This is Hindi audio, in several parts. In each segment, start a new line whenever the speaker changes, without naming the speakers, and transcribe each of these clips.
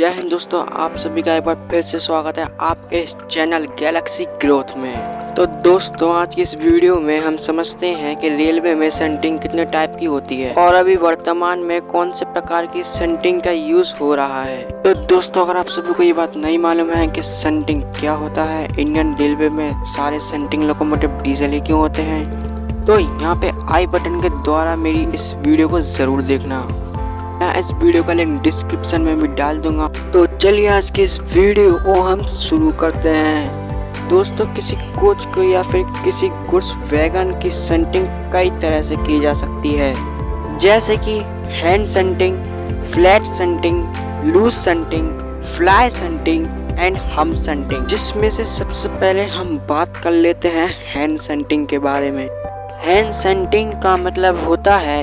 जय हिंद दोस्तों, आप सभी का एक बार फिर से स्वागत है आपके इस चैनल गैलेक्सी ग्रोथ में। तो दोस्तों, आज की इस वीडियो में हम समझते हैं कि रेलवे में सेंटिंग कितने टाइप की होती है और अभी वर्तमान में कौन से प्रकार की सेंटिंग का यूज हो रहा है। तो दोस्तों, अगर आप सभी को ये बात नहीं मालूम है कि सेंटिंग क्या होता है, इंडियन रेलवे में सारे सेंटिंग लोकोमोटिव डीजल ही क्यों होते हैं, तो यहाँ पे आई बटन के द्वारा मेरी इस वीडियो को जरूर देखना। मैं इस वीडियो का लिंक डिस्क्रिप्शन में भी डाल दूंगा। तो चलिए आज की इस वीडियो को हम शुरू करते हैं। दोस्तों, किसी कोच को या फिर किसी गुड्स वैगन की सेंटिंग कई तरह से की जा सकती है, जैसे कि hand shunting, flat shunting, loose shunting, fly shunting and hump shunting, जिसमें से सबसे पहले हम बात कर लेते हैं हैंड सेंटिंग के बारे में। हैंड सेंटिंग का मतलब होता है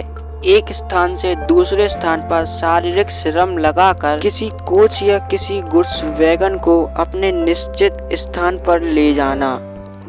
एक स्थान से दूसरे स्थान पर शारीरिक श्रम लगाकर किसी कोच या किसी गुड्स वैगन को अपने निश्चित स्थान पर ले जाना।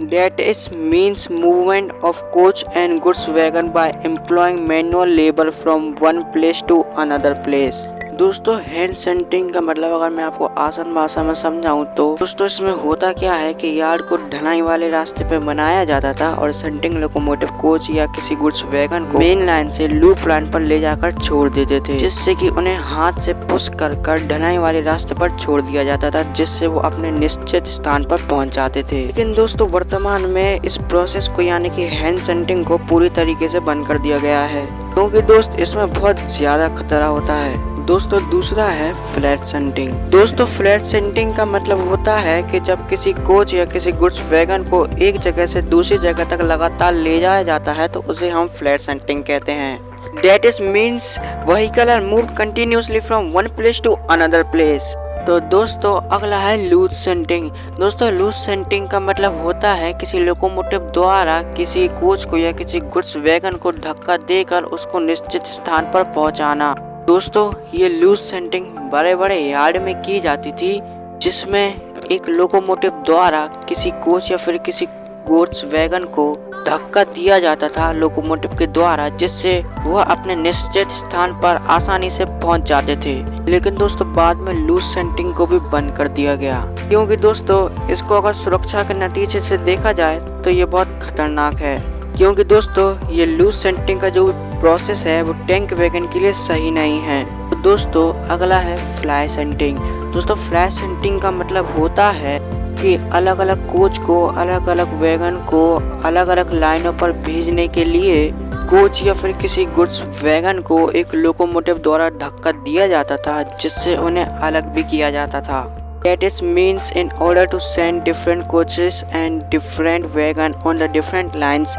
That is means movement of coach and goods wagon by employing manual labor from one place to another place। दोस्तों, हैंड सेंटिंग का मतलब अगर मैं आपको आसान भाषा में समझाऊं तो दोस्तों इसमें होता क्या है कि यार्ड को ढलाई वाले रास्ते पे बनाया जाता था और सेंटिंग लोकोमोटिव कोच या किसी गुड्स वैगन को मेन लाइन से लूप लाइन पर ले जाकर छोड़ देते थे, जिससे कि उन्हें हाथ से पुश कर ढलाई वाले रास्ते पर छोड़ दिया जाता था, जिससे वो अपने निश्चित स्थान पर पहुँच जाते थे। लेकिन दोस्तों, वर्तमान में इस प्रोसेस को यानी कि हैंड सेंटिंग को पूरी तरीके से बंद कर दिया गया है, क्योंकि दोस्त इसमें बहुत ज्यादा खतरा होता है। दोस्तों, दूसरा है फ्लैट सेंटिंग। दोस्तों, फ्लैट सेंटिंग का मतलब होता है कि जब किसी कोच या किसी गुड्स वैगन को एक जगह से दूसरी जगह तक लगातार ले जाया जाता है तो उसे हम फ्लैट सेंटिंग कहते हैं। That is means vehicle are moved continuously from one place to another place। तो दोस्तों, अगला है लूज सेंटिंग। दोस्तों, लूज सेंटिंग का मतलब होता है किसी लोकोमोटिव द्वारा किसी कोच को या किसी गुड्स वैगन को धक्का देकर उसको निश्चित स्थान पर पहुंचाना। दोस्तों, ये लूज सेंटिंग बड़े बड़े यार्ड में की जाती थी, जिसमें एक लोकोमोटिव द्वारा किसी कोच या फिर किसी गुड्स वैगन को धक्का दिया जाता था लोकोमोटिव के द्वारा, जिससे वह अपने निश्चित स्थान पर आसानी से पहुंच जाते थे। लेकिन दोस्तों, बाद में लूज सेंटिंग को भी बंद कर दिया गया, क्योंकि दोस्तों इसको अगर सुरक्षा के नतीजे से देखा जाए तो ये बहुत खतरनाक है, क्योंकि दोस्तों ये लूज सेंटिंग का जो प्रोसेस है वो टैंक वैगन के लिए सही नहीं है। तो दोस्तों, अगला है फ्लाई सेंटिंग। दोस्तों, फ्लाई सेंटिंग का मतलब होता है कि अलग अलग कोच को, अलग अलग वैगन को अलग अलग लाइनों पर भेजने के लिए कोच या फिर किसी गुड्स वैगन को एक लोकोमोटिव द्वारा धक्का दिया जाता था, जिससे उन्हें अलग भी किया जाता था। That is means in order to send different coaches and different wagon on the different lines,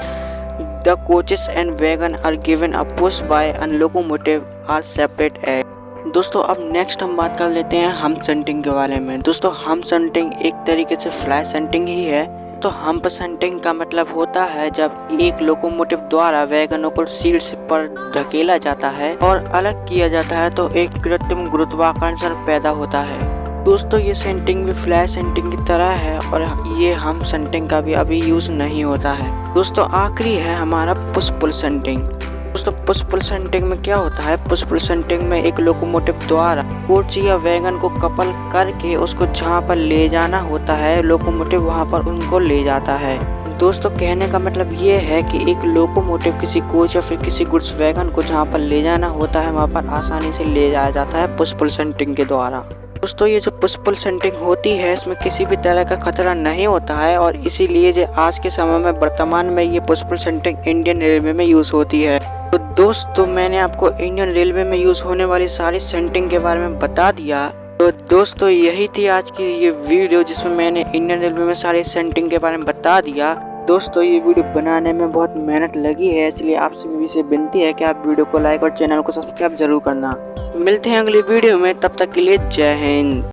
the coaches and wagon are given a push by and locomotive are separate at। दोस्तों, अब नेक्स्ट हम बात कर लेते हैं हम सेंटिंग के बारे में। दोस्तों, हम सेंटिंग एक तरीके से फ्लाई सेंटिंग ही है। तो हम्प सेंटिंग का मतलब होता है जब एक लोकोमोटिव द्वारा वैगनों को सीट्स पर धकेला जाता है और अलग किया जाता है तो एक कृत्रिम गुरुत्वाकर्षण पैदा होता है। दोस्तों, ये सेंटिंग भी फ्लाई सेंटिंग की तरह है और ये हम सेंटिंग का भी अभी यूज नहीं होता है। दोस्तों, आखिरी है हमारा पुश पुल सेंटिंग। दोस्तों, पुश पुल सेंटिंग में क्या होता है, पुश पुल सेंटिंग में एक लोकोमोटिव द्वारा कोच या वैगन को कपल करके उसको जहाँ पर ले जाना होता है, लोकोमोटिव वहाँ पर उनको ले जाता है। दोस्तों, कहने का मतलब ये है कि एक लोकोमोटिव किसी कोच या फिर किसी गुड्स वैगन को जहाँ पर ले जाना होता है वहाँ पर आसानी से ले जाया जाता है पुश पुल सेंटिंग के द्वारा। दोस्तों, ये जो पुश पुल सेंटिंग होती है इसमें किसी भी तरह का खतरा नहीं होता है और इसीलिए जो आज के समय में वर्तमान में ये push pull shunting Indian railway में यूज होती है। तो दोस्तों, मैंने आपको इंडियन रेलवे में यूज होने वाली सारी सेंटिंग के बारे में बता दिया। तो दोस्तों, यही थी आज की ये वीडियो जिसमें मैंने इंडियन रेलवे में सारी सेंटिंग के बारे में बता दिया। दोस्तों, ये वीडियो बनाने में बहुत मेहनत लगी है, इसलिए आपसे भी से विनती है कि आप वीडियो को लाइक और चैनल को सब्सक्राइब जरूर करना। मिलते हैं अगली वीडियो में, तब तक के लिए जय हिंद।